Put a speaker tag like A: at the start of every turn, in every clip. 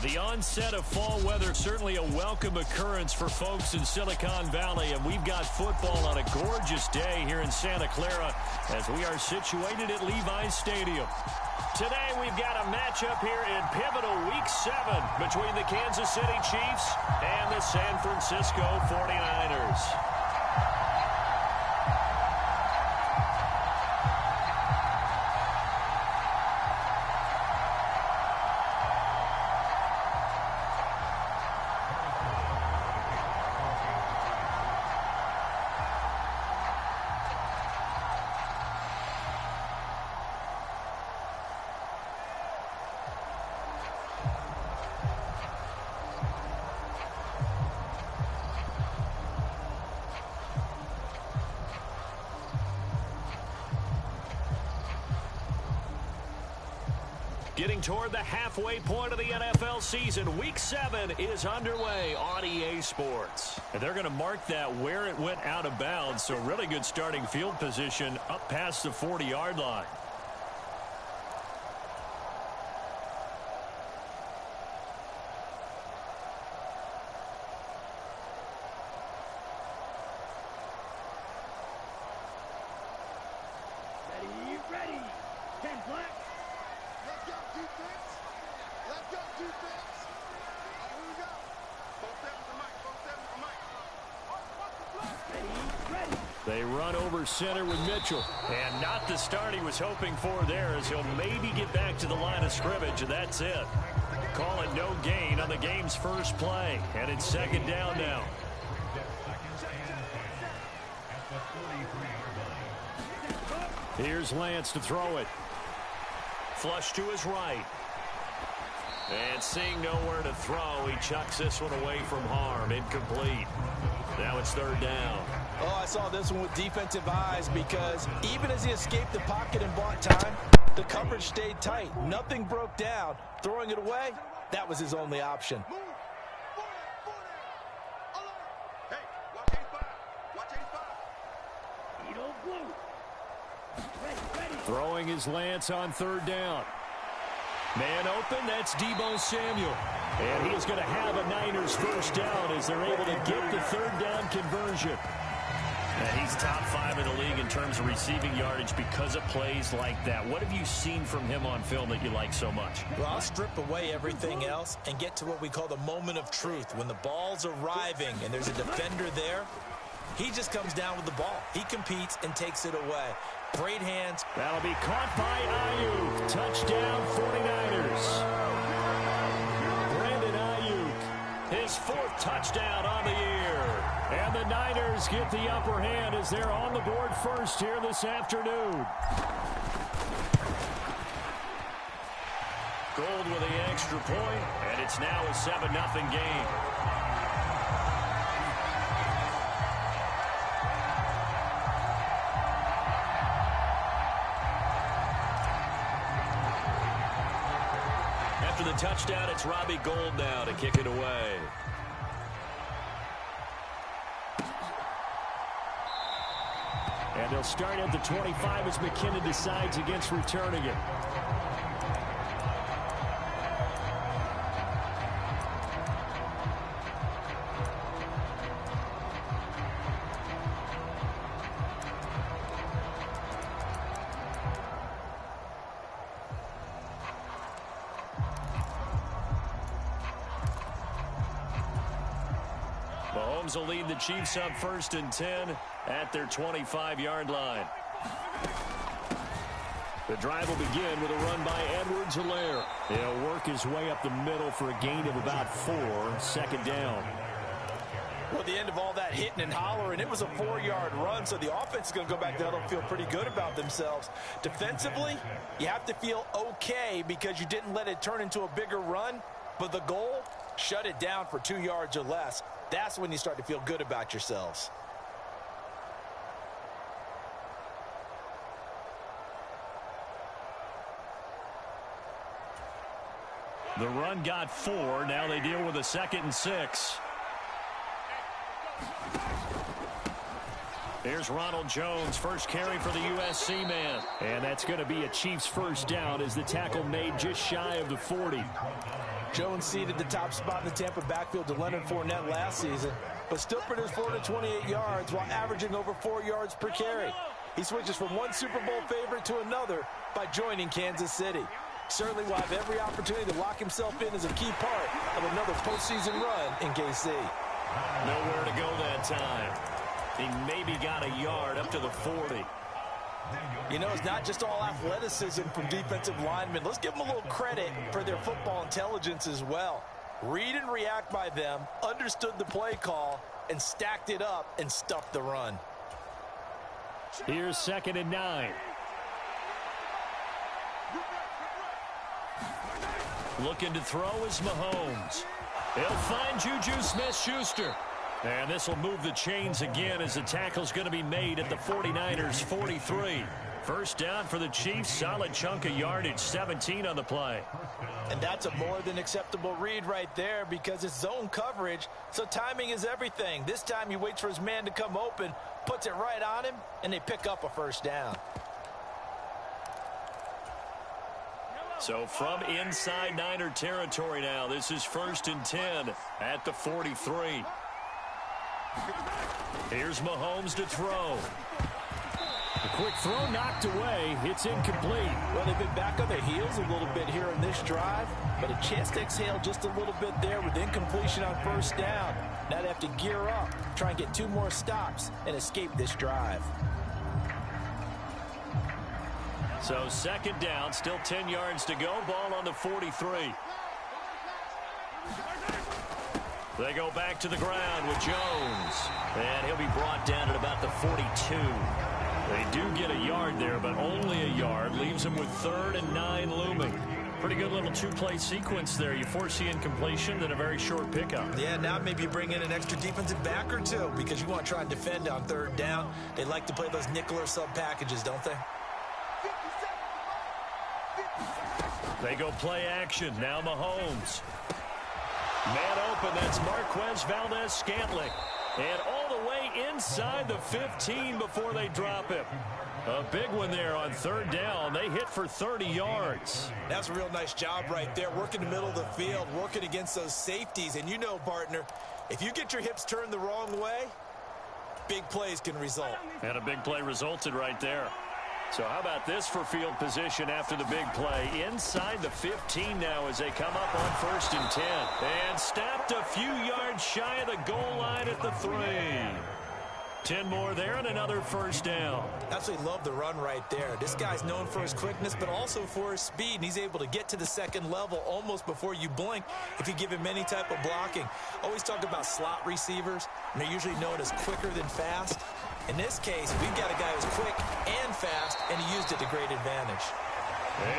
A: Well, the onset of fall weather, certainly a welcome occurrence for folks in Silicon Valley, and we've got football on a gorgeous day here in Santa Clara as we are situated at Levi's Stadium. Today we've got a matchup here in pivotal Week 7 between the Kansas City Chiefs and the San Francisco 49ers. Getting toward the halfway point of the NFL season, Week 7 is underway on EA Sports. And they're going to mark that where it went out of bounds, so really good starting field position up past the 40-yard line.
B: Ready, 10 black. Let's go, defense. Let's go, defense. Here we go. 4-7 to Mike. 4-7 to Mike. Ready.
A: They run over center with Mitchell. And not the start he was hoping for there, as he'll maybe get back to the line of scrimmage, and that's it. Call it no gain on the game's first play. And it's second down now. Here's Lance to throw it. Flush to his right. And seeing nowhere to throw, he chucks this one away from harm. Incomplete. Now it's third down.
C: Oh, I saw this one with defensive eyes because even as he escaped the pocket and bought time, the coverage stayed tight. Nothing broke down. Throwing it away, that was his only option.
B: Hey, watch 85. Watch 85. You don't blow.
A: Throwing his Lance on third down. Man open, that's Deebo Samuel. And he is going to have a Niners first down as they're able to get the third down conversion. And he's top 5 in the league in terms of receiving yardage because of plays like that. What have you seen from him on film that you like so much?
C: Well, I'll strip away everything else and get to what we call the moment of truth. When the ball's arriving and there's a defender there, he just comes down with the ball. He competes and takes it away. Great hands.
A: That'll be caught by Ayuk. Touchdown 49ers. Brandon Ayuk, his 4th touchdown on the year. And the Niners get the upper hand as they're on the board first here this afternoon. Gold with the extra point, and it's now a 7-0 game. After the touchdown, it's Robbie Gould now to kick it away. And they'll start at the 25 as McKinnon decides against returning it. Mahomes will lead the Chiefs up 1st and 10 at their 25-yard line. The drive will begin with a run by Edwards-Helaire. He'll work his way up the middle for a gain of about 4, second down.
C: Well, at the end of all that hitting and hollering, it was a 4-yard run, so the offense is going to go back down and feel pretty good about themselves. Defensively, you have to feel okay because you didn't let it turn into a bigger run, but the goal, shut it down for 2 yards or less. That's when you start to feel good about yourselves.
A: The run got 4. Now they deal with a 2nd and 6. Here's Ronald Jones, first carry for the USC man. And that's going to be a Chiefs first down as the tackle made just shy of the 40.
C: Jones ceded the top spot in the Tampa backfield to Leonard Fournette last season, but still produced 428 yards while averaging over 4 yards per carry. He switches from one Super Bowl favorite to another by joining Kansas City. Certainly will have every opportunity to lock himself in as a key part of another postseason run in KC.
A: Nowhere to go that time. He maybe got a yard up to the 40.
C: You know, it's not just all athleticism from defensive linemen. Let's give them a little credit for their football intelligence as well. Read and react by them, understood the play call, and stacked it up and stuffed the run.
A: Here's 2nd and 9. Looking to throw is Mahomes. He'll find Juju Smith-Schuster. And this will move the chains again as the tackle's going to be made at the 49ers 43. First down for the Chiefs. Solid chunk of yardage, 17 on the play.
C: And that's a more than acceptable read right there because it's zone coverage, so timing is everything. This time he waits for his man to come open, puts it right on him, and they pick up a first down.
A: So from inside Niner territory now, this is 1st and 10 at the 43. Here's Mahomes to throw. A quick throw knocked away. It's incomplete.
C: Well, they've been back on their heels a little bit here on this drive, but a chance to exhale just a little bit there with incompletion on first down. Now they have to gear up, try and get 2 more stops, and escape this drive.
A: So 2nd down, still 10 yards to go. Ball on the 43. They go back to the ground with Jones. And he'll be brought down at about the 42. They do get a yard there, but only a yard. Leaves them with 3rd and 9 looming. Pretty good little 2-play sequence there. You foresee incompletion, then a very short pickup.
C: Yeah, now maybe you bring in an extra defensive back or two because you want to try and defend on 3rd down. They like to play those nickel or sub packages, don't they?
A: They go play action. Now Mahomes. Man open, that's Marquez Valdez-Scantling. And all the way inside the 15 before they drop him. A big one there on 3rd down. They hit for 30 yards.
C: That's a real nice job right there, working the middle of the field, working against those safeties. And you know, partner, if you get your hips turned the wrong way, big plays can result.
A: And a big play resulted right there. So how about this for field position after the big play? Inside the 15 now as they come up on 1st and 10. And stopped a few yards shy of the goal line at the 3. 10 more there and another first down.
C: Absolutely love the run right there. This guy's known for his quickness, but also for his speed. And he's able to get to the 2nd level almost before you blink if you give him any type of blocking. Always talk about slot receivers, and they're usually known as quicker than fast. In this case, we've got a guy who's quick and fast, and he used it to great advantage.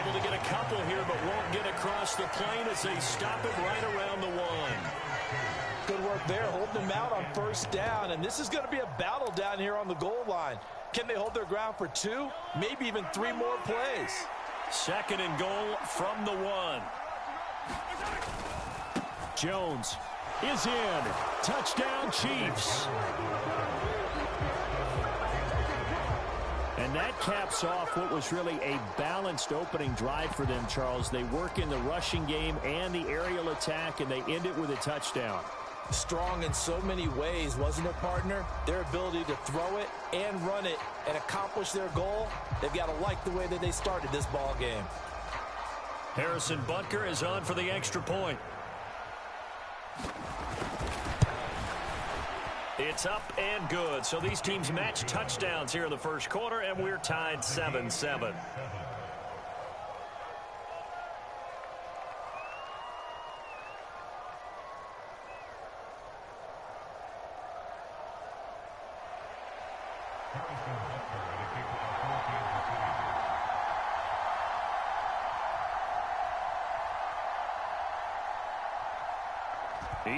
A: Able to get a couple here, but won't get across the plane as they stop it right around the 1.
C: Good work there, holding him out on 1st down, and this is going to be a battle down here on the goal line. Can they hold their ground for 2, maybe even 3 more plays?
A: 2nd and goal from the 1. Jones is in. Touchdown, Chiefs. And that caps off what was really a balanced opening drive for them, Charles. They work in the rushing game and the aerial attack, and they end it with a touchdown.
C: Strong in so many ways, wasn't it, partner? Their ability to throw it and run it and accomplish their goal, they've got to like the way that they started this ball game.
A: Harrison Butker is on for the extra point. It's up and good. So these teams match touchdowns here in the first quarter, and we're tied 7-7.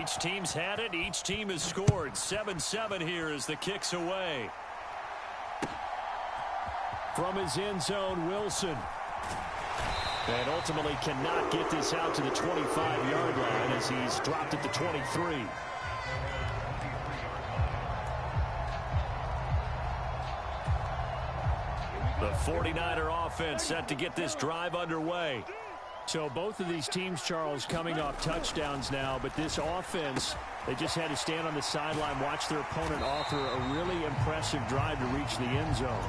A: Each team's had it. Each team has scored. 7-7 here as the kick's away. From his end zone, Wilson. And ultimately cannot get this out to the 25-yard line as he's dropped at the 23. The 49er offense set to get this drive underway. So both of these teams, Charles, coming off touchdowns now, but this offense, they just had to stand on the sideline, watch their opponent author a really impressive drive to reach the end zone.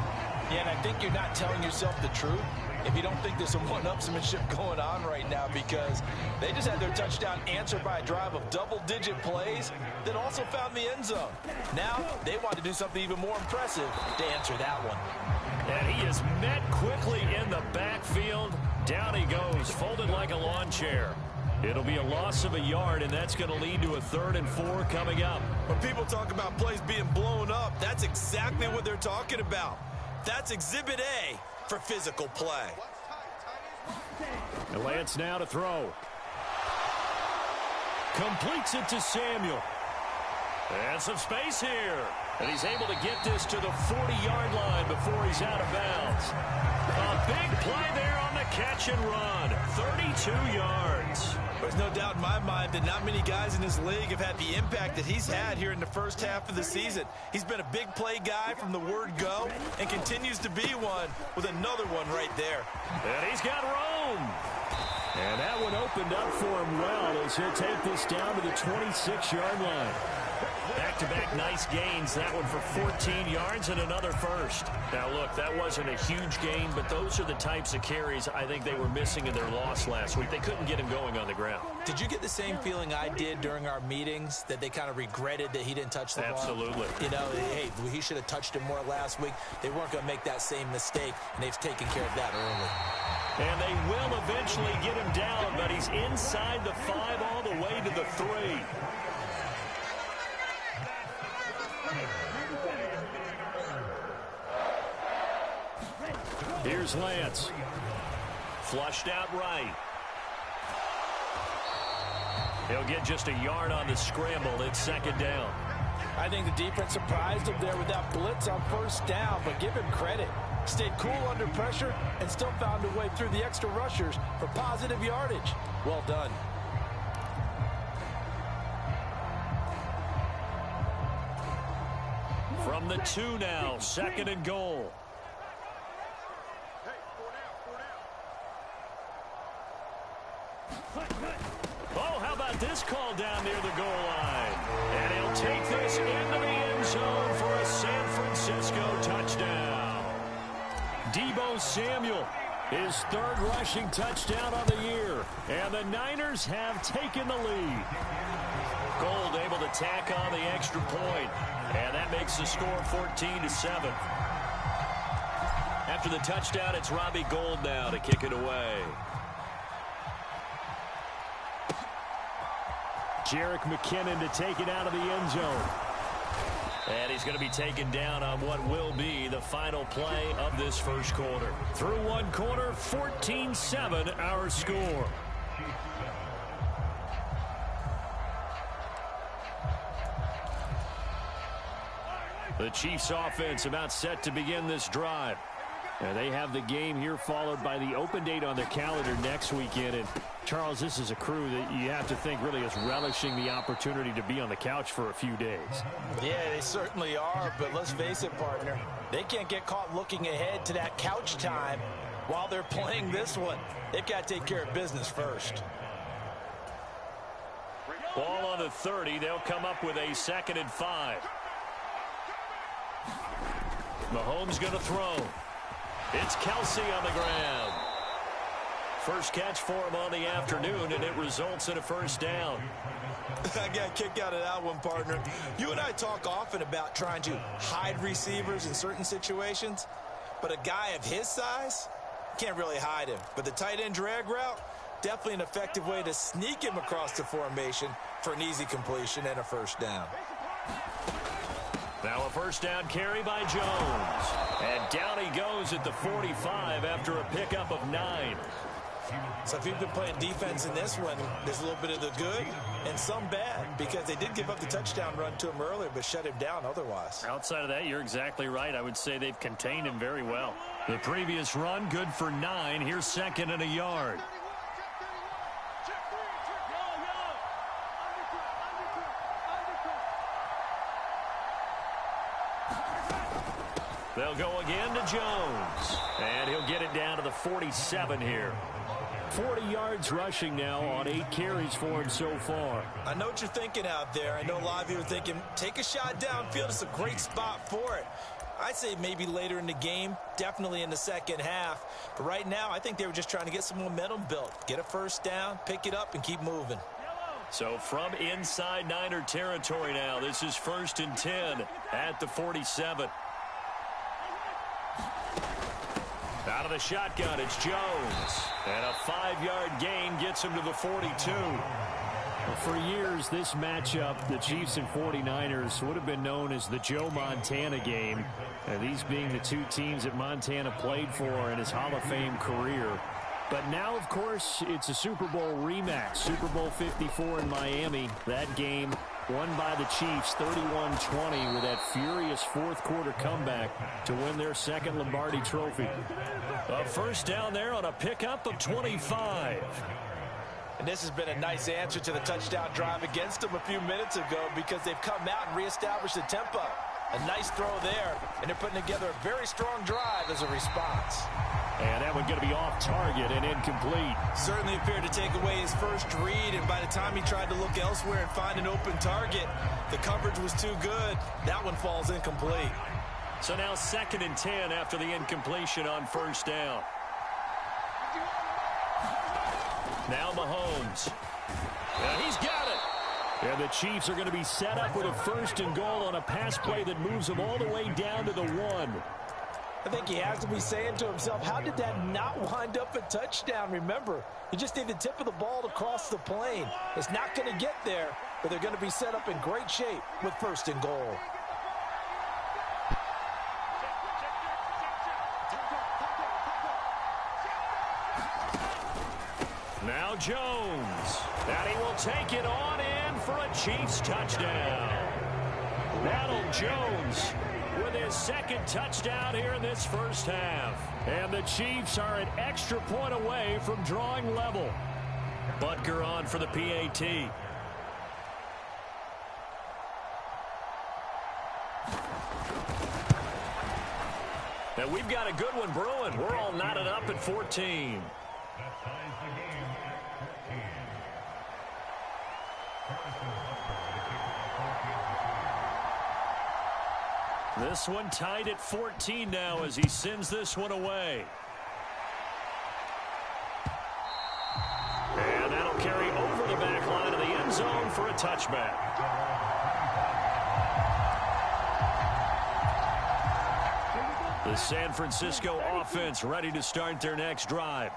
C: Yeah, and I think you're not telling yourself the truth if you don't think there's some one-upsmanship going on right now, because they just had their touchdown answered by a drive of double-digit plays that also found the end zone. Now they want to do something even more impressive to answer that one.
A: And he is met quickly in the backfield. Down he goes, folded like a lawn chair. It'll be a loss of a yard, and that's going to lead to a 3rd and 4 coming up.
C: When people talk about plays being blown up, that's exactly what they're talking about. That's Exhibit A for physical play.
A: And Lance now to throw. Completes it to Samuel. And some space here. And he's able to get this to the 40-yard line before he's out of bounds. A big play there on the catch and run. 32 yards.
C: There's no doubt in my mind that not many guys in this league have had the impact that he's had here in the first half of the season. He's been a big play guy from the word go and continues to be one with another one right there.
A: And he's got room. And that one opened up for him well as he'll take this down to the 26-yard line. Back-to-back nice gains. That one for 14 yards and another first. Now, look, that wasn't a huge gain, but those are the types of carries I think they were missing in their loss last week. They couldn't get him going on the ground.
C: Did you get the same feeling I did during our meetings, that they kind of regretted that he didn't touch the ball?
A: Absolutely.
C: You know, hey, he should have touched him more last week. They weren't going to make that same mistake, and they've taken care of that early.
A: And they will eventually get him down, but he's inside the 5 all the way to the 3. Here's Lance. Flushed out right. He'll get just a yard on the scramble. It's 2nd down.
C: I think the defense surprised him there with that blitz on 1st down, but give him credit. Stayed cool under pressure and still found a way through the extra rushers for positive yardage. Well done.
A: From the 2 now, 2nd and goal. Oh, how about this call down near the goal line? And he'll take this into the end zone for a San Francisco touchdown. Deebo Samuel, his 3rd rushing touchdown on the year. And the Niners have taken the lead. Gold able to tack on the extra point. And that makes the score 14-7. After the touchdown, it's Robbie Gould now to kick it away. Jerick McKinnon to take it out of the end zone. And he's going to be taken down on what will be the final play of this first quarter. Through 1 quarter, 14-7 our score. The Chiefs offense about set to begin this drive. And they have the game here followed by the open date on their calendar next weekend. And Charles, this is a crew that you have to think really is relishing the opportunity to be on the couch for a few days.
C: Yeah, they certainly are, but let's face it, partner. They can't get caught looking ahead to that couch time while they're playing this one. They've got to take care of business first.
A: Ball on the 30. They'll come up with a 2nd and 5. Mahomes going to throw. It's Kelsey on the ground. First catch for him on the afternoon, and it results in a 1st down.
C: I got a kick out of that one, partner. You and I talk often about trying to hide receivers in certain situations, but a guy of his size can't really hide him. But the tight end drag route, definitely an effective way to sneak him across the formation for an easy completion and a 1st down.
A: Now a 1st down carry by Jones. And down he goes at the 45 after a pickup of 9.
C: So if you've been playing defense in this one, there's a little bit of the good and some bad, because they did give up the touchdown run to him earlier but shut him down otherwise.
A: Outside of that, you're exactly right. I would say they've contained him very well. The previous run good for 9. Here's 2nd and a yard. They'll go again to Jones. And he'll get it down to the 47 here. 40 yards rushing now on 8 carries for him so far.
C: I know what you're thinking out there. I know a lot of you are thinking, take a shot downfield. It's a great spot for it. I'd say maybe later in the game, definitely in the second half. But right now, I think they were just trying to get some momentum built. Get a first down, pick it up, and keep moving.
A: So from inside Niner territory now, this is 1st and 10 at the 47. Out of the shotgun, it's Jones. And a 5-yard gain gets him to the 42. For years, this matchup, the Chiefs and 49ers, would have been known as the Joe Montana game. And these being the two teams that Montana played for in his Hall of Fame career. But now, of course, it's a Super Bowl rematch. Super Bowl 54 in Miami. That game won by the Chiefs 31-20 with that furious fourth-quarter comeback to win their second Lombardi trophy. A first down there on a pickup of 25.
C: And this has been a nice answer to the touchdown drive against them a few minutes ago because they've come out and reestablished the tempo. A nice throw there, and they're putting together a very strong drive as a response.
A: And that one going to be off target and incomplete.
C: Certainly appeared to take away his first read, and by the time he tried to look elsewhere and find an open target, the coverage was too good. That one falls incomplete.
A: So now 2nd and 10 after the incompletion on first down. Now Mahomes. And he's got it. And the Chiefs are going to be set up with a 1st and goal on a pass play that moves them all the way down to the 1.
C: I think he has to be saying to himself, how did that not wind up a touchdown? Remember, he just need the tip of the ball to cross the plane. It's not going to get there, but they're going to be set up in great shape with 1st and goal.
A: Now Jones. And he will take it on in for a Chiefs touchdown. Ronald Jones with his 2nd touchdown here in this first half. And the Chiefs are an extra point away from drawing level. Butker on for the PAT. And we've got a good one brewing. We're all knotted up at 14. This one tied at 14 now as he sends this one away. And that'll carry over the back line of the end zone for a touchback. The San Francisco offense ready to start their next drive.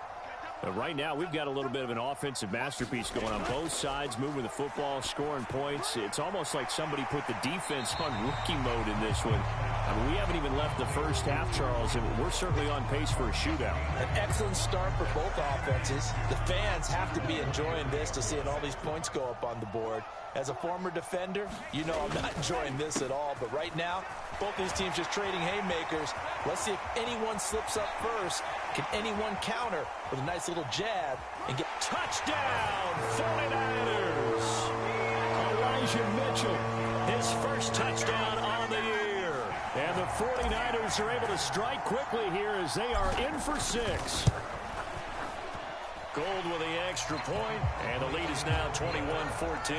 A: But right now, we've got a little bit of an offensive masterpiece going on both sides, moving the football, scoring points. It's almost like somebody put the defense on rookie mode in this one. I mean, we haven't even left the first half, Charles, and we're certainly on pace for a shootout.
C: An excellent start for both offenses. The fans have to be enjoying this to seeing all these points go up on the board. As a former defender, you know I'm not enjoying this at all. But right now, both these teams just trading haymakers. Let's see if anyone slips up first. Can anyone counter with a nice little jab and get touchdown 49ers?
A: Elijah Mitchell, his first touchdown on the year. And the 49ers are able to strike quickly here as they are in for 6. Gold with the extra point, and the lead is now 21-14.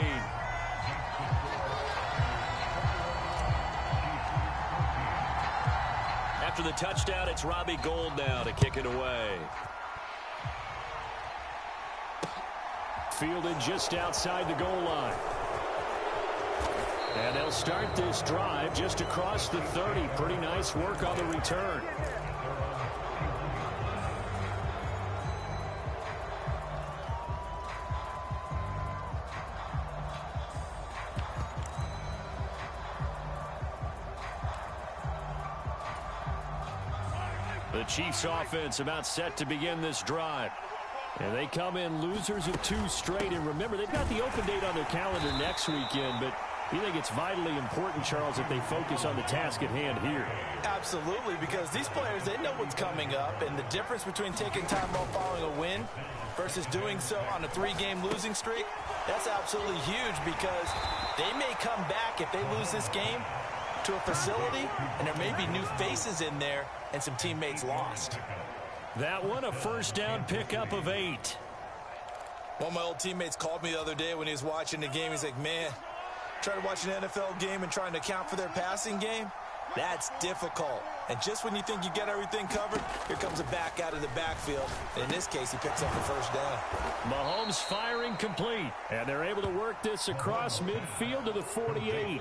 A: After the touchdown, it's Robbie Gould now to kick it away. Fielded just outside the goal line. And they'll start this drive just across the 30. Pretty nice work on the return. The Chiefs offense about set to begin this drive. And they come in losers of 2 straight. And remember, they've got the open date on their calendar next weekend, but you think it's vitally important, Charles, that they focus on the task at hand here?
C: Absolutely, because these players, they know what's coming up, and the difference between taking time off following a win versus doing so on a 3-game losing streak, that's absolutely huge because they may come back if they lose this game to a facility, and there may be new faces in there and some teammates lost.
A: That one, a first down pickup of 8.
C: One of my old teammates called me the other day when he was watching the game. He's like, man, trying to watch an NFL game and trying to account for their passing game, that's difficult. And just when you think you get everything covered, here comes a back out of the backfield. And in this case, he picks up the first down.
A: Mahomes firing complete. And they're able to work this across midfield to the 48.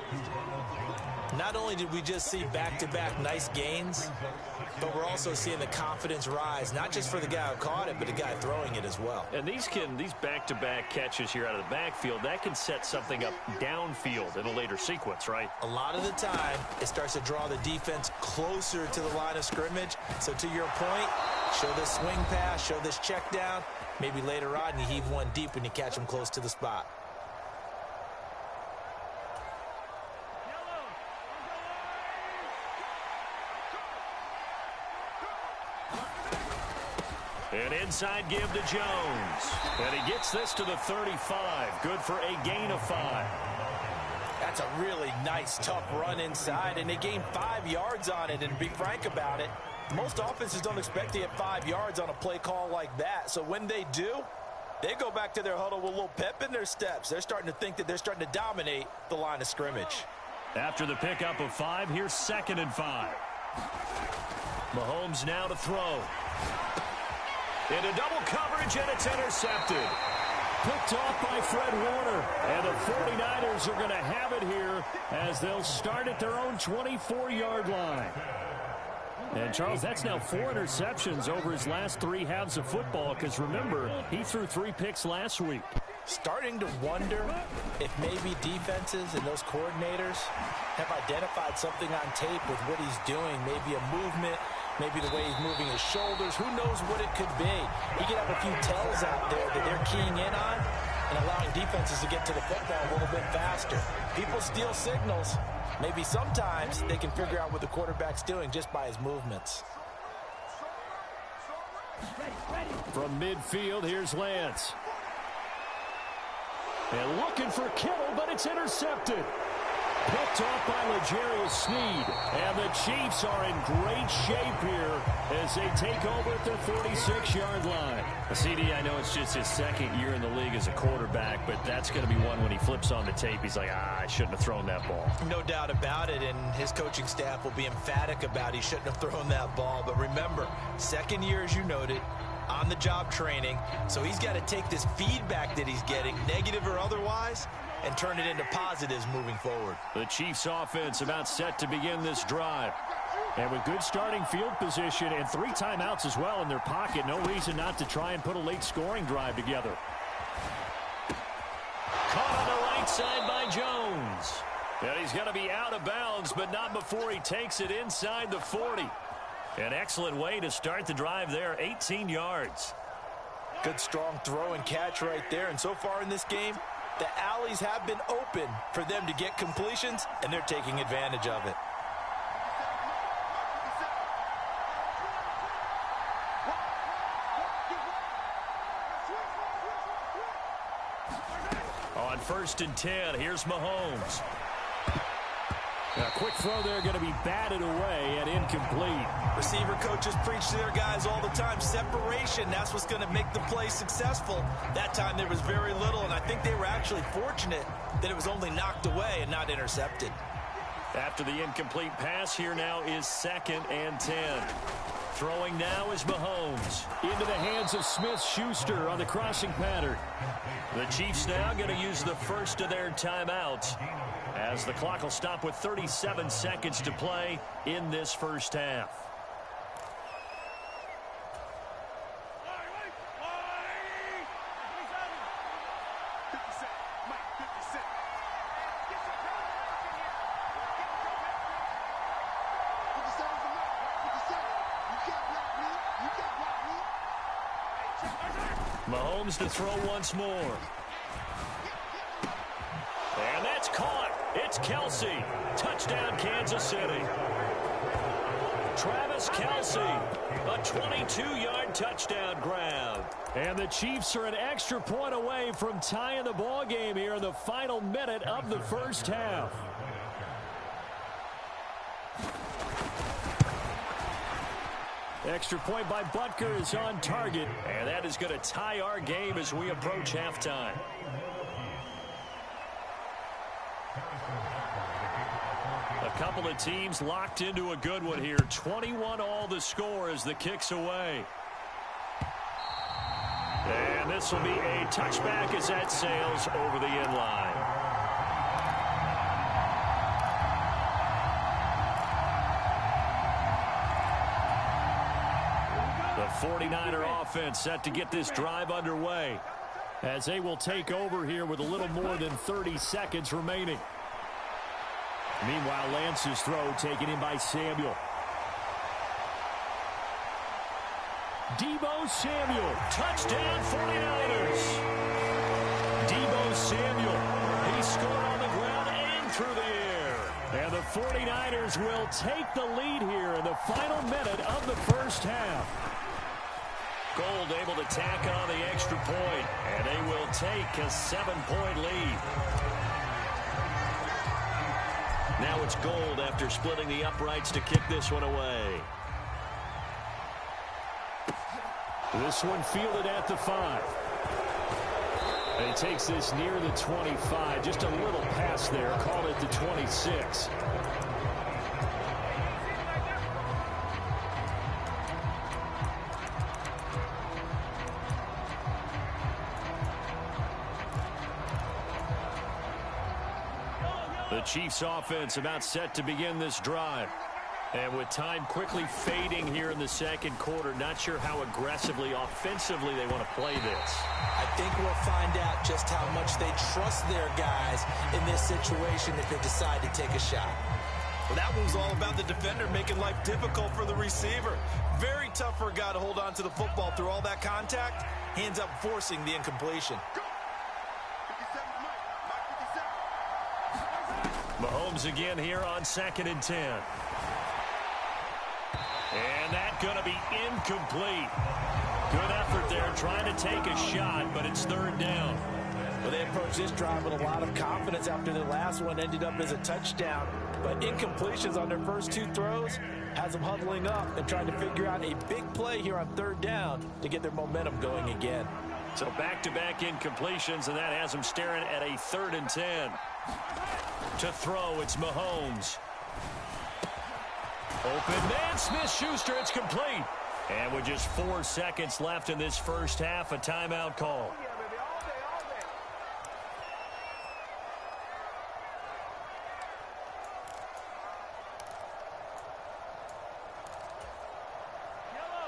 C: Not only did we just see back-to-back nice gains, but we're also seeing the confidence rise, not just for the guy who caught it, but the guy throwing it as well.
A: And these back-to-back catches here out of the backfield, that can set something up downfield in a later sequence, right?
C: A lot of the time, it starts to draw the defense closer to the line of scrimmage. So to your point, show this swing pass, show this check down. Maybe later on, you heave one deep when you catch them close to the spot.
A: An inside give to Jones. And he gets this to the 35. Good for a gain of 5.
C: That's a really nice, tough run inside, and they gained 5 yards on it. And to be frank about it, most offenses don't expect to get 5 yards on a play call like that. So when they do, they go back to their huddle with a little pep in their steps. They're starting to think that they're starting to dominate the line of scrimmage.
A: After the pickup of 5, here's 2nd and 5. Mahomes now to throw. Into double coverage, and it's intercepted. Picked off by Fred Warner. And the 49ers are going to have it here as they'll start at their own 24-yard line. And, Charles, that's now 4 interceptions over his last 3 halves of football, because, remember, he threw 3 picks last week.
C: Starting to wonder if maybe defenses and those coordinators have identified something on tape with what he's doing, maybe a movement, maybe the way he's moving his shoulders. Who knows what it could be? He could have a few tells out there that they're keying in on and allowing defenses to get to the football a little bit faster. People steal signals. Maybe sometimes they can figure out what the quarterback's doing just by his movements.
A: From midfield, here's Lance. And looking for Kittle, but it's intercepted. Picked off by L'Jarius Sneed. And the Chiefs are in great shape here as they take over at their 46-yard line. CD, I know it's just his 2nd year in the league as a quarterback, but that's going to be one when he flips on the tape. He's like, I shouldn't have thrown that ball.
C: No doubt about it, and his coaching staff will be emphatic about he shouldn't have thrown that ball. But remember, 2nd year, as you noted, on-the-job training, so he's got to take this feedback that he's getting, negative or otherwise, and turn it into positives moving forward.
A: The Chiefs offense about set to begin this drive. And with good starting field position and 3 timeouts as well in their pocket, no reason not to try and put a late scoring drive together. Caught on the right side by Jones. And he's going to be out of bounds, but not before he takes it inside the 40. An excellent way to start the drive there, 18 yards.
C: Good strong throw and catch right there. And so far in this game, the alleys have been open for them to get completions, and they're taking advantage of it.
A: On 1st and 10, here's Mahomes. A quick throw there going to be batted away and incomplete.
C: Receiver coaches preach to their guys all the time. Separation, that's what's going to make the play successful. That time there was very little, and I think they were actually fortunate that it was only knocked away and not intercepted.
A: After the incomplete pass, here now is 2nd and 10. Throwing now is Mahomes. Into the hands of Smith-Schuster on the crossing pattern. The Chiefs now going to use the first of their timeouts, as the clock will stop with 37 seconds to play in this first half. Mahomes to throw once more. And that's caught. It's Kelsey. Touchdown, Kansas City. Travis Kelsey, a 22-yard touchdown grab. And the Chiefs are an extra point away from tying the ball game here in the final minute of the first half. Extra point by Butker is on target, and that is going to tie our game as we approach halftime. A couple of teams locked into a good one here. 21 all the score as the kick's away. And this will be a touchback as that sails over the end line. The 49er offense set to get this drive underway as they will take over here with a little more than 30 seconds remaining. Meanwhile, Lance's throw taken in by Samuel. Deebo Samuel, touchdown 49ers. Deebo Samuel, he scored on the ground and through the air. And the 49ers will take the lead here in the final minute of the first half. Gold able to tack on the extra point, and they will take a 7-point lead. Now it's Gold after splitting the uprights to kick this one away. This one fielded at the 5. And he takes this near the 25. Just a little pass there. Call it the 26. The Chiefs offense about set to begin this drive. And with time quickly fading here in the second quarter, not sure how aggressively, offensively they want to play this.
C: I think we'll find out just how much they trust their guys in this situation if they decide to take a shot. Well, that one's all about the defender making life difficult for the receiver. Very tough for a guy to hold on to the football through all that contact. Hands up forcing the incompletion.
A: Mahomes again here on 2nd and 10. And that going to be incomplete. Good effort there trying to take a shot, but it's 3rd down.
C: Well, they approached this drive with a lot of confidence after the last one ended up as a touchdown. But incompletions on their first 2 throws has them huddling up and trying to figure out a big play here on 3rd down to get their momentum going again.
A: So back-to-back incompletions, and that has them staring at a 3rd and 10. To throw, it's Mahomes. Open man, Smith-Schuster, it's complete. And with just 4 seconds left in this first half, a timeout call.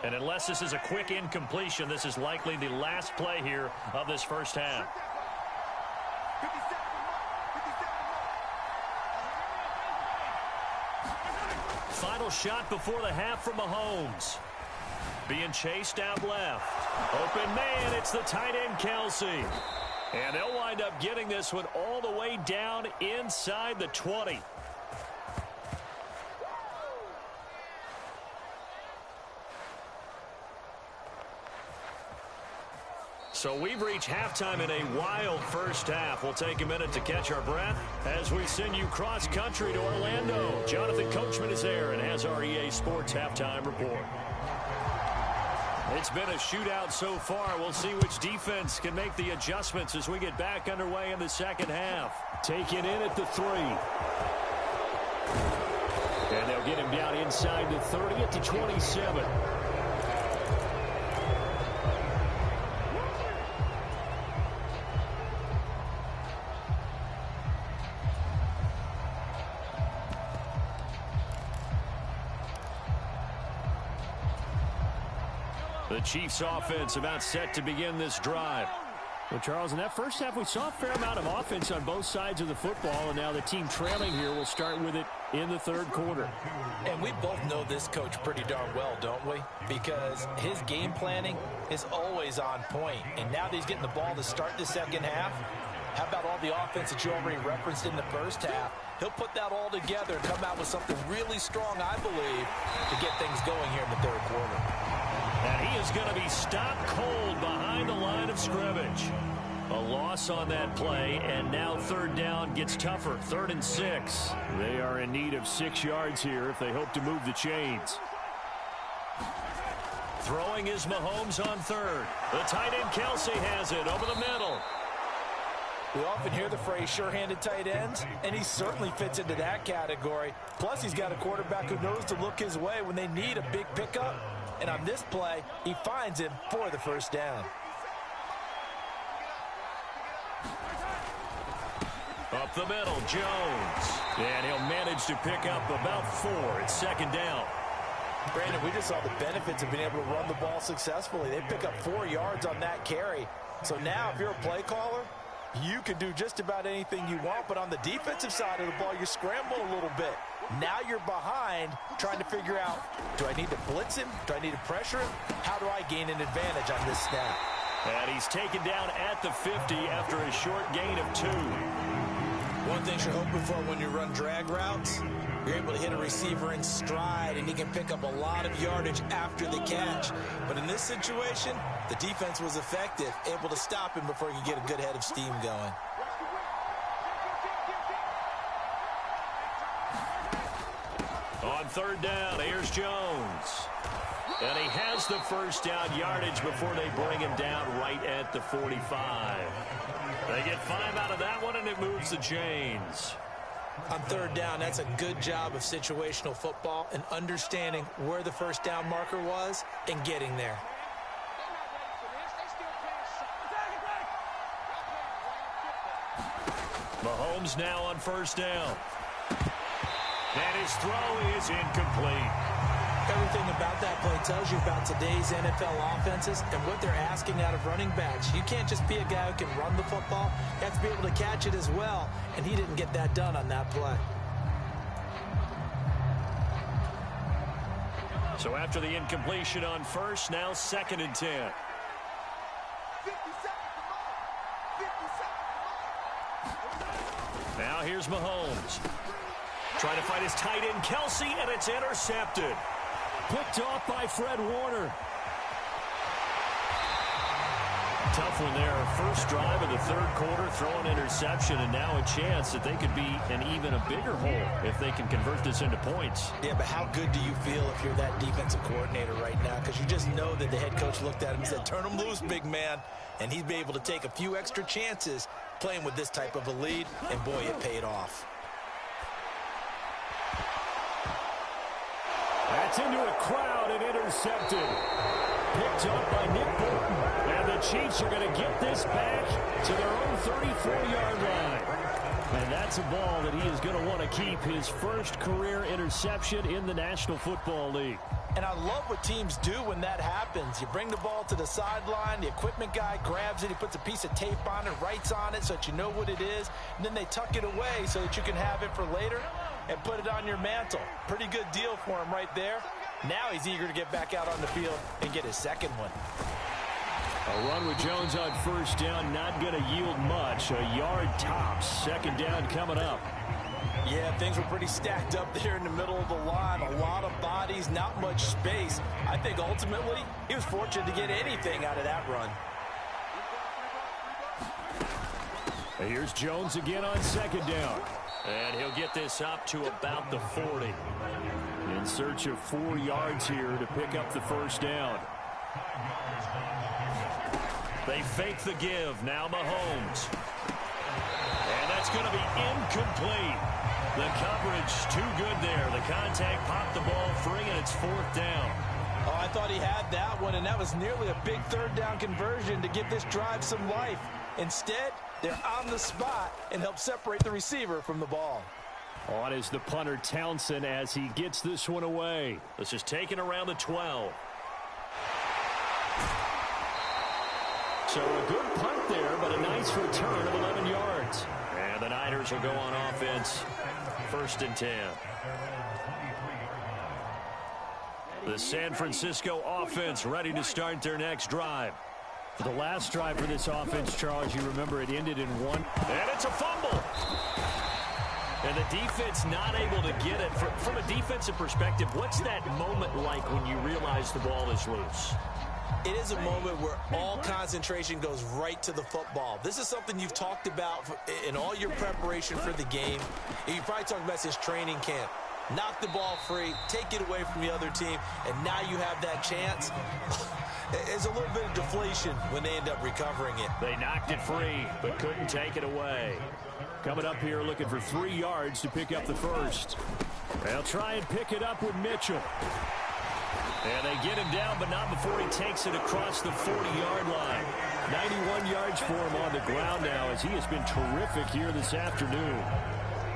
A: And unless this is a quick incompletion, this is likely the last play here of this first half. Final shot before the half from Mahomes. Being chased out left. Open man, it's the tight end Kelsey. And they'll wind up getting this one all the way down inside the 20. So we've reached halftime in a wild first half. We'll take a minute to catch our breath as we send you cross-country to Orlando. Jonathan Coachman is there and has our EA Sports halftime report. It's been a shootout so far. We'll see which defense can make the adjustments as we get back underway in the second half. Taken in at the 3. And they'll get him down inside the 30 at the 27. The Chiefs offense about set to begin this drive. Well, Charles, in that first half, we saw a fair amount of offense on both sides of the football, and now the team trailing here will start with it in the 3rd quarter.
C: And we both know this coach pretty darn well, don't we? Because his game planning is always on point. And now that he's getting the ball to start the second half, how about all the offense that you already referenced in the first half? He'll put that all together and come out with something really strong, I believe, to get things going here in the 3rd quarter.
A: And he is going to be stopped cold behind the line of scrimmage. A loss on that play, and now 3rd down gets tougher. 3rd and 6. They are in need of 6 yards here if they hope to move the chains. Throwing is Mahomes on third. The tight end Kelsey has it over the middle.
C: We often hear the phrase sure-handed tight ends, and he certainly fits into that category. Plus, he's got a quarterback who knows to look his way when they need a big pickup. And on this play, he finds him for the first down.
A: Up the middle, Jones. And he'll manage to pick up about 4. It's second down.
C: Brandon, we just saw the benefits of being able to run the ball successfully. They pick up 4 yards on that carry. So now, if you're a play caller, you can do just about anything you want, but on the defensive side of the ball, you scramble a little bit. Now you're behind, trying to figure out, do I need to blitz him? Do I need to pressure him? How do I gain an advantage on this snap?
A: And he's taken down at the 50 after a short gain of 2.
C: One thing you're hoping for when you run drag routes, you're able to hit a receiver in stride, and he can pick up a lot of yardage after the catch. But in this situation, the defense was effective, able to stop him before he could get a good head of steam going.
A: On third down, here's Jones. And he has the first down yardage before they bring him down right at the 45. They get 5 out of that one, and it moves the chains.
C: On third down, that's a good job of situational football and understanding where the first down marker was and getting there.
A: Mahomes now on first down. And his throw is incomplete.
C: Everything about that play tells you about today's NFL offenses and what they're asking out of running backs. You can't just be a guy who can run the football. You have to be able to catch it as well, and he didn't get that done on that play.
A: So after the incompletion on first, now 2nd and 10. Now here's Mahomes. Trying to find his tight end, Kelsey, and it's intercepted. Picked off by Fred Warner. Tough one there. First drive of the third quarter, throw an interception, and now a chance that they could be in even a bigger hole if they can convert this into points.
C: Yeah, but how good do you feel if you're that defensive coordinator right now? Because you just know that the head coach looked at him and said, turn him loose, big man. And he'd be able to take a few extra chances playing with this type of a lead, and boy, it paid off.
A: That's into a crowd and intercepted. Picked up by Nick Bolton. And the Chiefs are going to get this back to their own 34-yard line. And that's a ball that he is going to want to keep, his first career interception in the National Football League.
C: And I love what teams do when that happens. You bring the ball to the sideline, the equipment guy grabs it, he puts a piece of tape on it, writes on it so that you know what it is, and then they tuck it away so that you can have it for later and put it on your mantle. Pretty good deal for him right there. Now he's eager to get back out on the field and get his second one.
A: A run with Jones on first down, not going to yield much. A yard tops. Second down coming up.
C: Yeah, things were pretty stacked up there in the middle of the line. A lot of bodies, not much space. I think ultimately he was fortunate to get anything out of that run.
A: Here's Jones again on second down. And he'll get this up to about the 40. In search of 4 yards here to pick up the first down. They fake the give. Now Mahomes. And that's going to be incomplete. The coverage too good there. The contact popped the ball free, and it's 4th down.
C: Oh, I thought he had that one, and that was nearly a big third down conversion to give this drive some life. Instead, they're on the spot and help separate the receiver from the ball.
A: On is the punter Townsend as he gets this one away. This is taken around the 12. So a good punt there, but a nice return of 11 yards. And the Niners will go on offense. 1st and 10. The San Francisco offense ready to start their next drive. For the last drive for this offense, Charles, you remember it ended in 1. And it's a fumble. And the defense not able to get it. From a defensive perspective, what's that moment like when you realize the ball is loose?
C: It is a moment where all concentration goes right to the football. This is something you've talked about in all your preparation for the game. You probably talked about since training camp. knock the ball free, take it away from the other team, and now you have that chance. It's a little bit of deflation when they end up recovering it.
A: They knocked it free, but couldn't take it away. Coming up here looking for 3 yards to pick up the first. They'll try and pick it up with Mitchell. And they get him down, but not before he takes it across the 40-yard line. 91 yards for him on the ground now, as he has been terrific here this afternoon.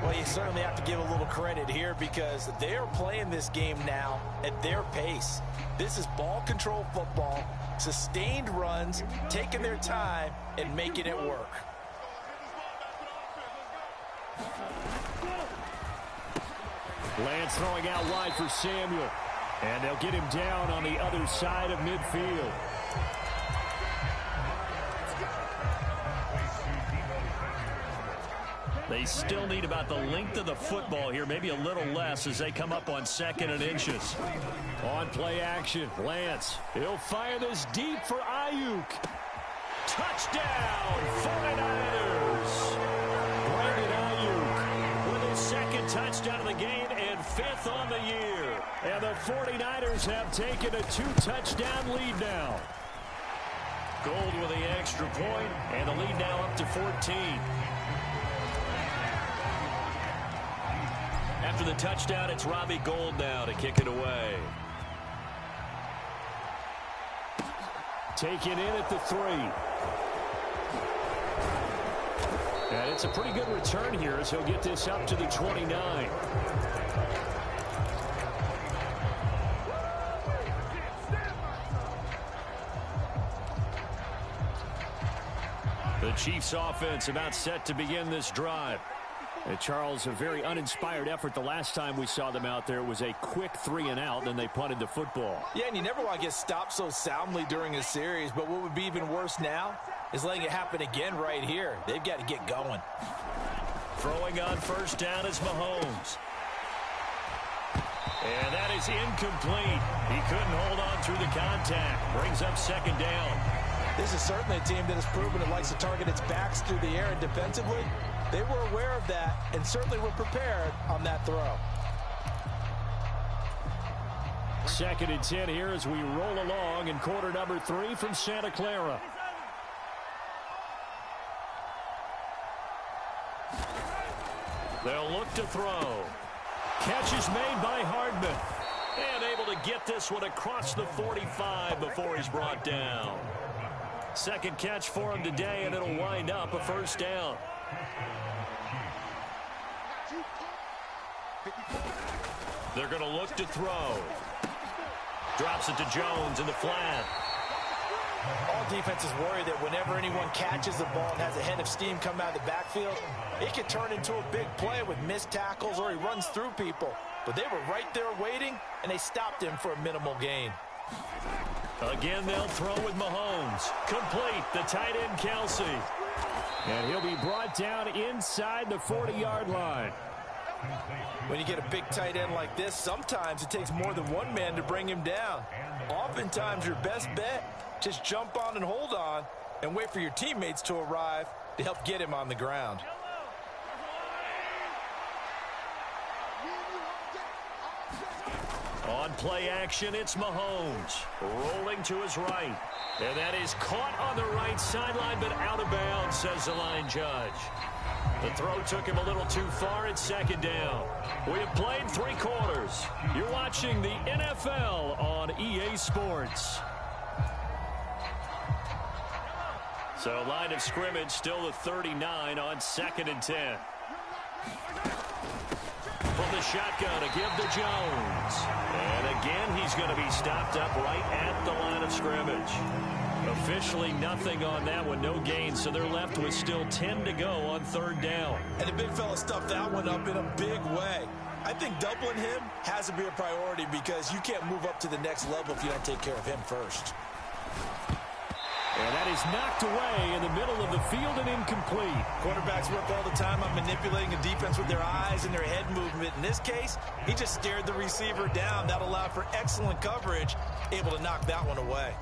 C: Well, you certainly have to give a little credit here because they are playing this game now at their pace. This is ball control football, sustained runs, taking their time, and making it work.
A: Lance throwing out wide for Samuel. And they'll get him down on the other side of midfield. They still need about the length of the football here, maybe a little less as they come up on 2nd and inches. On play action, Lance. He'll fire this deep for Ayuk. Touchdown, 49ers. Brandon Ayuk with his 2nd touchdown of the game and 5th on the year. And the 49ers have taken a 2-touchdown lead now. Gold with the extra point, and the lead now up to 14. After the touchdown, it's Robbie Gould now to kick it away. Taken in at the 3. And it's a pretty good return here as he'll get this up to the 29. The Chiefs offense about set to begin this drive. And Charles, a very uninspired effort the last time we saw them out there. It was a quick 3 and out, and they punted the football.
C: Yeah, and you never want to get stopped so soundly during a series, but what would be even worse now is letting it happen again right here. They've got to get going.
A: Throwing on first down is Mahomes. And that is incomplete. He couldn't hold on through the contact. Brings up 2nd down.
C: This is certainly a team that has proven it likes to target its backs through the air, and defensively, they were aware of that and certainly were prepared on that throw.
A: 2nd and 10 here as we roll along in quarter number 3 from Santa Clara. They'll look to throw. Catch is made by Hardman. And able to get this one across the 45 before he's brought down. 2nd catch for him today, and it'll wind up a first down. They're going to look to throw. Drops it to Jones in the flat.
C: All defenses worry that whenever anyone catches the ball and has a head of steam come out of the backfield, it can turn into a big play with missed tackles or he runs through people. But they were right there waiting, and they stopped him for a minimal gain.
A: Again, they'll throw with Mahomes. Complete, the tight end, Kelsey. And he'll be brought down inside the 40-yard line.
C: When you get a big tight end like this, sometimes it takes more than one man to bring him down. Oftentimes, your best bet, just jump on and hold on and wait for your teammates to arrive to help get him on the ground.
A: On play action, it's Mahomes. Rolling to his right. And that is caught on the right sideline, but out of bounds, says the line judge. The throw took him a little too far. It's 2nd down. We have played 3 quarters. You're watching the NFL on EA Sports. So line of scrimmage still the 39 on 2nd and 10. From the shotgun to give to Jones. And again, he's going to be stopped up right at the line of scrimmage. Officially nothing on that one, no gain, so they're left with still 10 to go on 3rd down.
C: And the big fella stuffed that one up in a big way. I think doubling him has to be a priority because you can't move up to the next level if you don't take care of him first.
A: And that is knocked away in the middle of the field and incomplete.
C: Quarterbacks work all the time on manipulating a defense with their eyes and their head movement. In this case, he just stared the receiver down. That allowed for excellent coverage, able to knock that one away.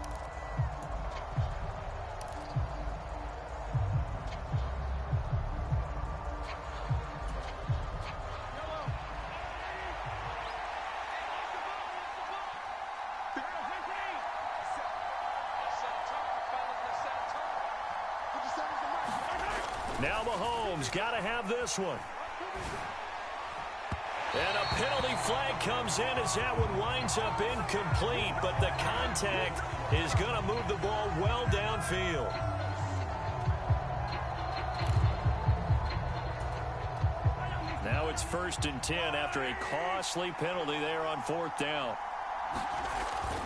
A: Now Mahomes got to have this one. And a penalty flag comes in as that one winds up incomplete, but the contact is going to move the ball well downfield. Now it's 1st and 10 after a costly penalty there on 4th down.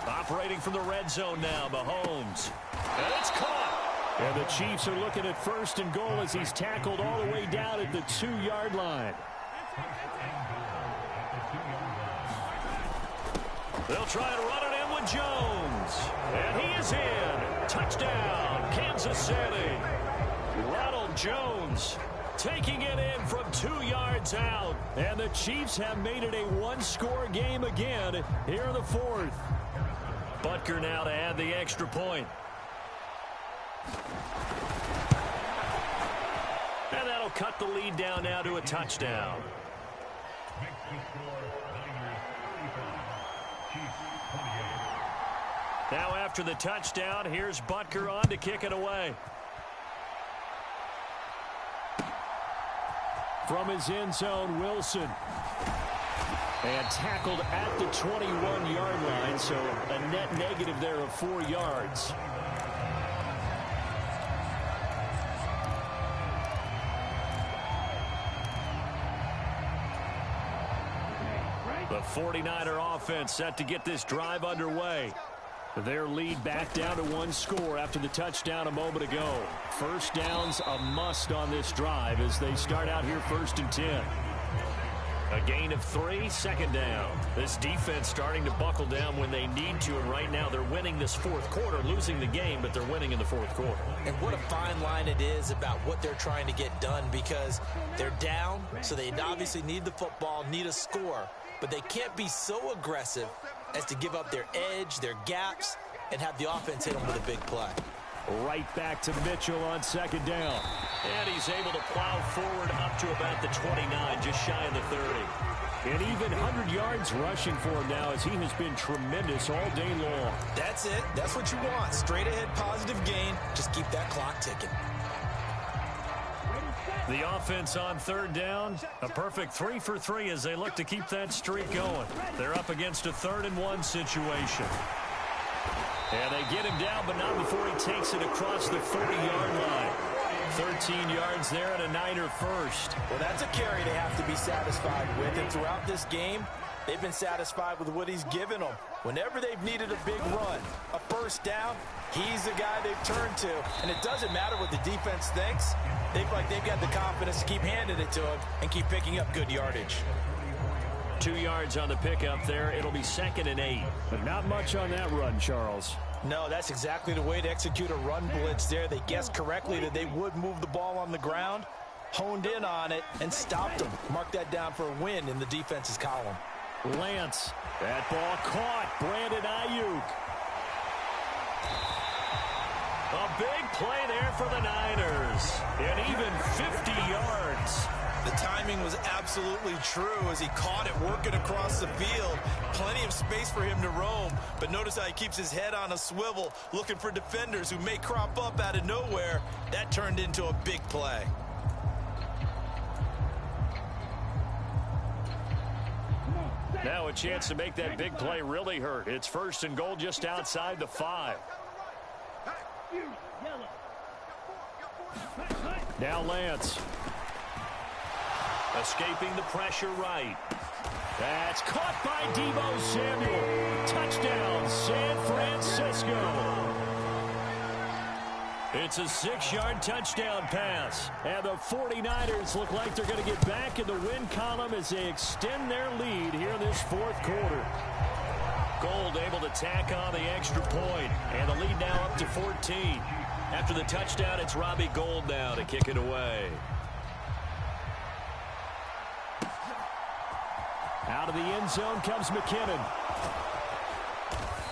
A: Operating from the red zone now, Mahomes. And it's caught. And the Chiefs are looking at 1st and goal as he's tackled all the way down at the 2-yard line. They'll try to run it in with Jones. And he is in. Touchdown, Kansas City. Ronald Jones taking it in from 2 yards out. And the Chiefs have made it a one-score game again here in the 4th. Butker now to add the extra point. And that'll cut the lead down now to a touchdown. Now after the touchdown, here's Butker on to kick it away. From his end zone, Wilson. And tackled at the 21-yard line, so a net negative there of 4 yards. The 49er offense set to get this drive underway. Their lead back down to 1 score after the touchdown a moment ago. First down's a must on this drive as they start out here 1st and 10. A gain of 3, 2nd down. This defense starting to buckle down when they need to, and right now they're winning this 4th quarter, losing the game, but they're winning in the 4th quarter.
C: And what a fine line it is about what they're trying to get done, because they're down, so they obviously need the football, need a score, but they can't be so aggressive as to give up their edge, their gaps, and have the offense hit them with a big play.
A: Right back to Mitchell on 2nd down. And he's able to plow forward up to about the 29, just shy of the 30. And even 100 yards rushing for him now as he has been tremendous all day long.
C: That's it. That's what you want. Straight ahead positive gain. Just keep that clock ticking.
A: The offense on 3rd down, a perfect 3 for 3 as they look to keep that streak going. They're up against a 3rd and 1 situation. And they get him down, but not before he takes it across the 40-yard line. 13 yards there and a Niner first.
C: Well, that's a carry they have to be satisfied with. And throughout this game, they've been satisfied with what he's given them. Whenever they've needed a big run, a 1st down, he's the guy they've turned to. And it doesn't matter what the defense thinks. They feel like they've got the confidence to keep handing it to him and keep picking up good yardage.
A: 2 yards on the pickup there. It'll be 2nd and 8. But not much on that run, Charles.
C: No, that's exactly the way to execute a run blitz there. They guessed correctly that they would move the ball on the ground, honed in on it, and stopped them. Mark that down for a win in the defense's column.
A: Lance, that ball caught. Brandon Ayuk. A big play there for the Niners. And even 50 yards.
C: The timing was absolutely true as he caught it working across the field. Plenty of space for him to roam, but notice how he keeps his head on a swivel looking for defenders who may crop up out of nowhere. That turned into a big play.
A: Now a chance to make that big play really hurt. It's 1st and goal just outside the 5. Now Lance. Escaping the pressure right. That's caught by Deebo Samuel. Touchdown, San Francisco. It's a 6-yard touchdown pass. And the 49ers look like they're going to get back in the win column as they extend their lead here in this 4th quarter. Gold able to tack on the extra point. And the lead now up to 14. After the touchdown, it's Robbie Gould now to kick it away. Out of the end zone comes McKinnon.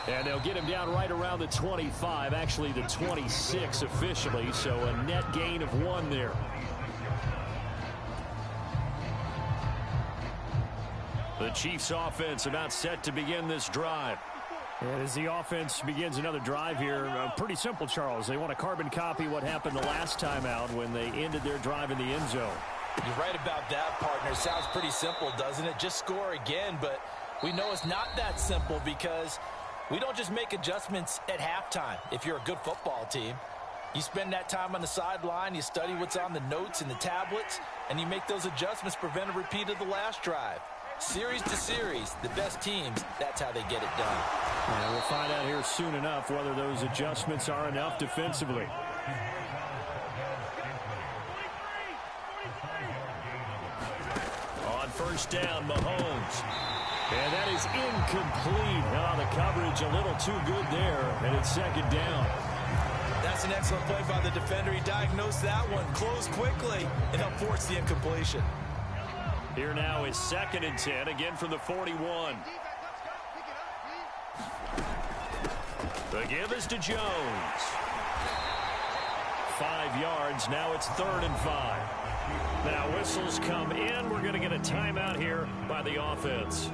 A: And they'll get him down right around the 25, actually the 26 officially, so a net gain of 1 there. The Chiefs offense about set to begin this drive. And as the offense begins another drive here, pretty simple, Charles. They want to carbon copy what happened the last time out when they ended their drive in the end zone.
C: You're right about that, partner. Sounds pretty simple, doesn't it? Just score again, but we know it's not that simple because we don't just make adjustments at halftime if you're a good football team. You spend that time on the sideline, you study what's on the notes and the tablets, and you make those adjustments, prevent a repeat of the last drive. Series to series, the best teams, that's how they get it done.
A: Yeah, we'll find out here soon enough whether those adjustments are enough defensively. On first down, Mahomes. And that is incomplete. Oh, the coverage a little too good there, and it's second down.
C: That's an excellent play by the defender. He diagnosed that one, closed quickly, and helped force the incompletion.
A: Here now is 2nd and 10, again from the 41. The give is to Jones. 5 yards, now it's 3rd and 5. Now whistles come in. We're going to get a timeout here by the offense.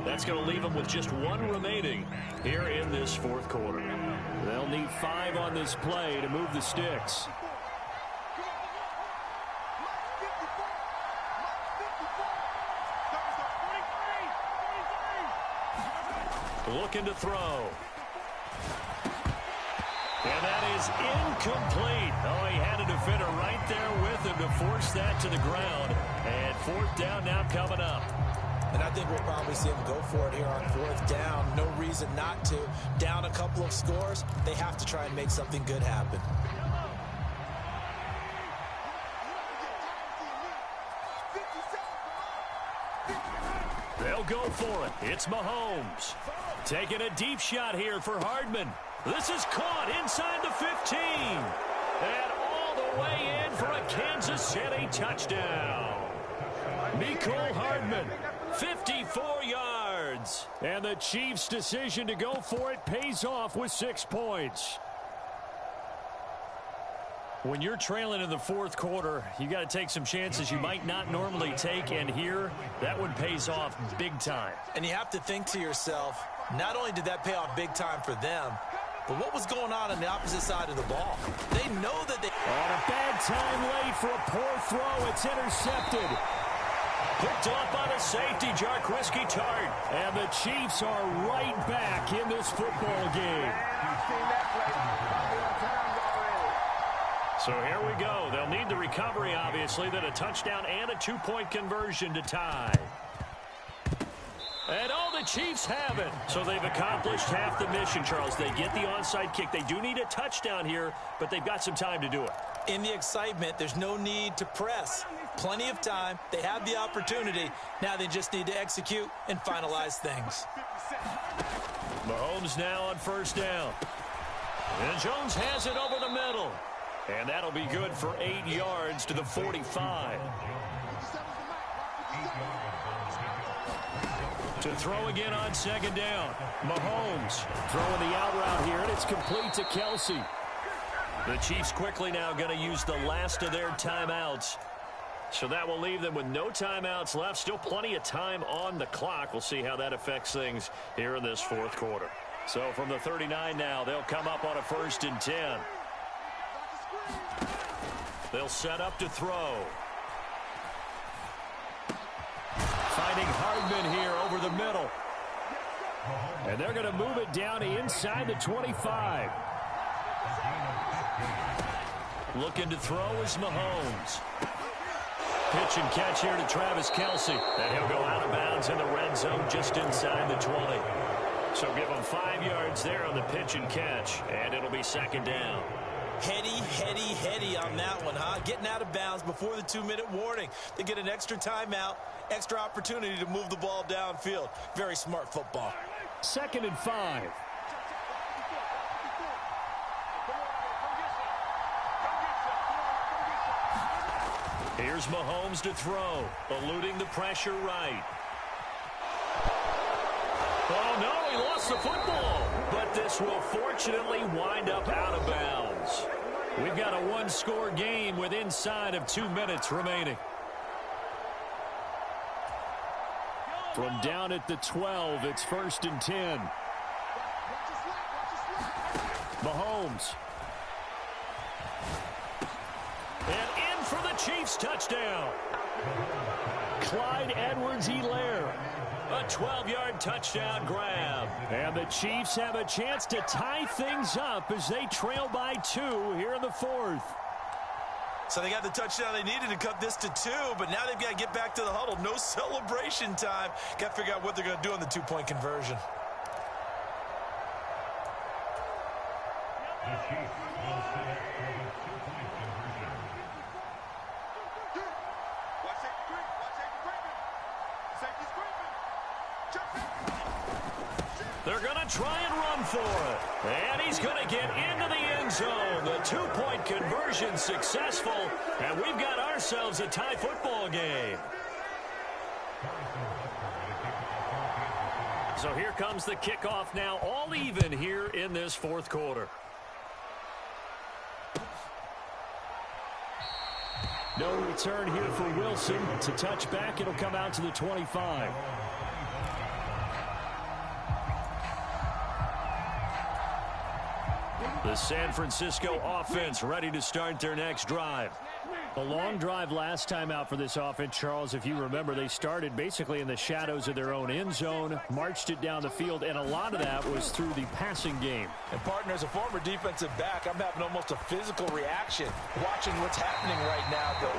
A: That's going to leave them with just 1 remaining here in this 4th quarter. They'll need 5 on this play to move the sticks. Looking to throw. And that is incomplete. Oh, he had a defender right there with him to force that to the ground. And 4th down now coming up.
C: And I think we'll probably see him go for it here on 4th down. No reason not to. Down a couple of scores, they have to try and make something good happen.
A: They'll go for it. It's Mahomes. Taking a deep shot here for Hardman. This is caught inside the 15. And all the way in for a Kansas City touchdown. Mecole Hardman, 54 yards. And the Chiefs' decision to go for it pays off with 6 points. When you're trailing in the 4th quarter, you got to take some chances you might not normally take, and here, that one pays off big time.
C: And you have to think to yourself, not only did that pay off big time for them, but what was going on the opposite side of the ball? They know that they...
A: On a bad time late for a poor throw, it's intercepted. Picked off by the safety, Jarquiski Tart. And the Chiefs are right back in this football game. So here we go. They'll need the recovery, obviously, then a touchdown and a 2-point conversion to tie. And the Chiefs have it. So they've accomplished half the mission, Charles. They get the onside kick. They do need a touchdown here, but they've got some time to do it.
C: In the excitement, there's no need to press. Plenty of time. They have the opportunity. Now they just need to execute and finalize things.
A: Mahomes now on first down. And Jones has it over the middle. And that'll be good for 8 yards to the 45. To throw again on second down. Mahomes throwing the out route here, and it's complete to Kelsey. The Chiefs quickly now going to use the last of their timeouts. So that will leave them with no timeouts left. Still plenty of time on the clock. We'll see how that affects things here in this 4th quarter. So from the 39 now, they'll come up on a 1st and 10. They'll set up to throw. Finding Hardman here over the middle. And they're going to move it down inside the 25. Looking to throw is Mahomes. Pitch and catch here to Travis Kelsey. And he'll go out of bounds in the red zone just inside the 20. So give him 5 yards there on the pitch and catch. And it'll be second down. Heady on that one, huh?
C: Getting out of bounds before the 2-minute warning. They get an extra timeout, extra opportunity to move the ball downfield. Very smart football.
A: 2nd and 5. Here's Mahomes to throw, eluding the pressure right. Oh, no, he lost the football. But this will fortunately wind up out of bounds. We've got a 1-score game with inside of 2 minutes remaining. From down at the 12, it's 1st and 10. Mahomes. And in for the Chiefs touchdown. Clyde Edwards-Helaire. A 12-yard touchdown grab. And the Chiefs have a chance to tie things up as they trail by 2 here in the 4th.
C: So they got the touchdown they needed to cut this to 2, but now they've got to get back to the huddle. No celebration time. Got to figure out what they're going to do on the 2-point conversion.
B: The Chiefs will set up for the 2-point conversion. Watch safety creep. Watch safety creeping. Safety's creeping. Check it.
A: They're going to try and run for it. And he's going to get into the end zone. The 2-point conversion successful. And we've got ourselves a tie football game. So here comes the kickoff now, all even here in this 4th quarter. No return here for Wilson. To touch back, it'll come out to the 25. The San Francisco offense ready to start their next drive. A long drive last time out for this offense, Charles. If you remember, they started basically in the shadows of their own end zone, marched it down the field, and a lot of that was through the passing game.
C: And, partner, as a former defensive back, I'm having almost a physical reaction watching what's happening right now. But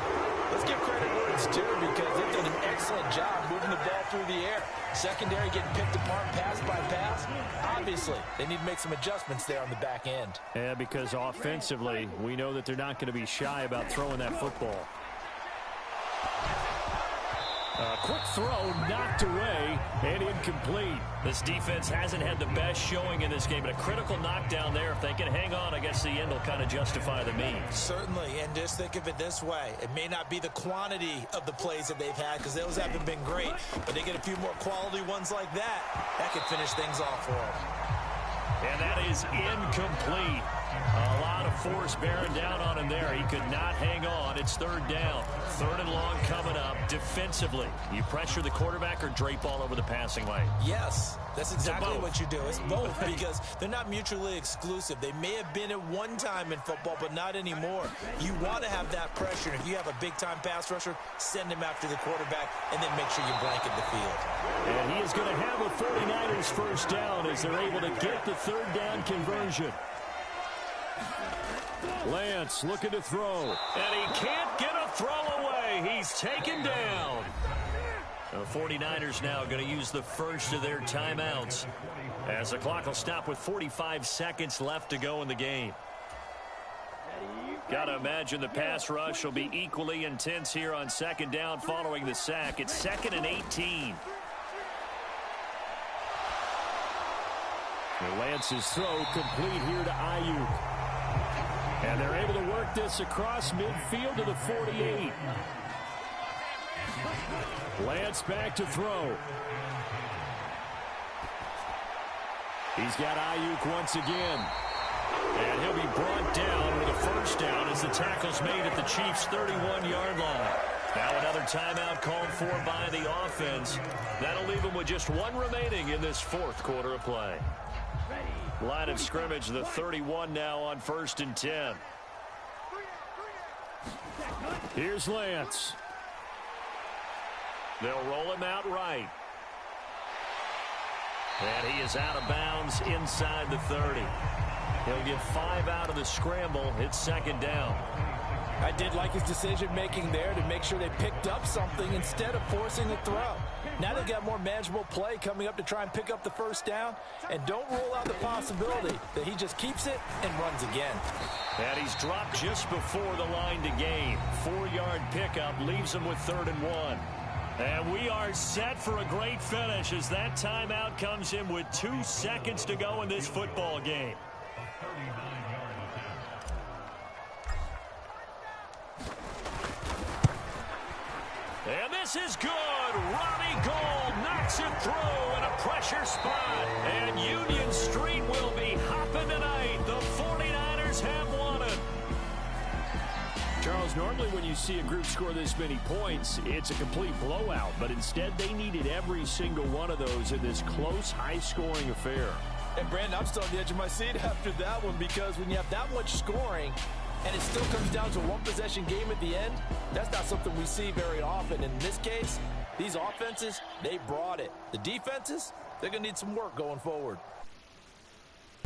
C: let's give credit where it's due because they've done an excellent job moving the ball through the air. Secondary getting picked apart pass by pass. Obviously, they need to make some adjustments there on the back end.
A: Yeah, because offensively, we know that they're not going to be shy about throwing that football. A quick throw knocked away and incomplete. This defense hasn't had the best showing in this game, but a critical knockdown there. If they can hang on, I guess the end will kind of justify the means.
C: Certainly, and just think of it this way. It may not be the quantity of the plays that they've had because those haven't been great, but they get a few more quality ones like that. That could finish things off for them.
A: And that is incomplete. A lot of force bearing down on him there. He could not hang on. It's 3rd down. 3rd and long coming up. Defensively, you pressure the quarterback or drape all over the passing lane?
C: Yes, that's exactly what you do. It's both because they're not mutually exclusive. They may have been at one time in football, but not anymore. You want to have that pressure. If you have a big-time pass rusher, send him after the quarterback and then make sure you blanket the field.
A: And he is going to have a 49ers first down as they're able to get the 3rd down conversion. Lance looking to throw, and he can't get a throw away. He's taken down. The 49ers now going to use the first of their timeouts as the clock will stop with 45 seconds left to go in the game. Got to imagine the pass rush will be equally intense here on 2nd down following the sack. It's 2nd and 18. Lance's throw complete here to Ayuk. And they're able to work this across midfield to the 48. Lance back to throw. He's got Ayuk once again. And he'll be brought down with a first down as the tackle's made at the Chiefs' 31-yard line. Now another timeout called for by the offense. That'll leave them with just one remaining in this 4th quarter of play. Line of scrimmage, the 31 now on 1st and 10. Here's Lance. They'll roll him out right. And he is out of bounds inside the 30. He'll get 5 out of the scramble. It's 2nd down.
C: I did like his decision-making there to make sure they picked up something instead of forcing a throw. Now they've got more manageable play coming up to try and pick up the first down. And don't rule out the possibility that he just keeps it and runs again.
A: And he's dropped just before the line to gain. 4-yard pickup leaves him with 3rd and 1. And we are set for a great finish as that timeout comes in with 2 seconds to go in this football game. And this is good. Ronnie Gold knocks it through in a pressure spot. And Union Street will be hopping tonight. The 49ers have won it. Charles, normally when you see a group score this many points, it's a complete blowout. But instead, they needed every single one of those in this close, high-scoring affair.
C: And, Brandon, I'm still on the edge of my seat after that one because when you have that much scoring and it still comes down to a one-possession game at the end, that's not something we see very often. In this case, these offenses, they brought it. The defenses, they're going to need some work going forward.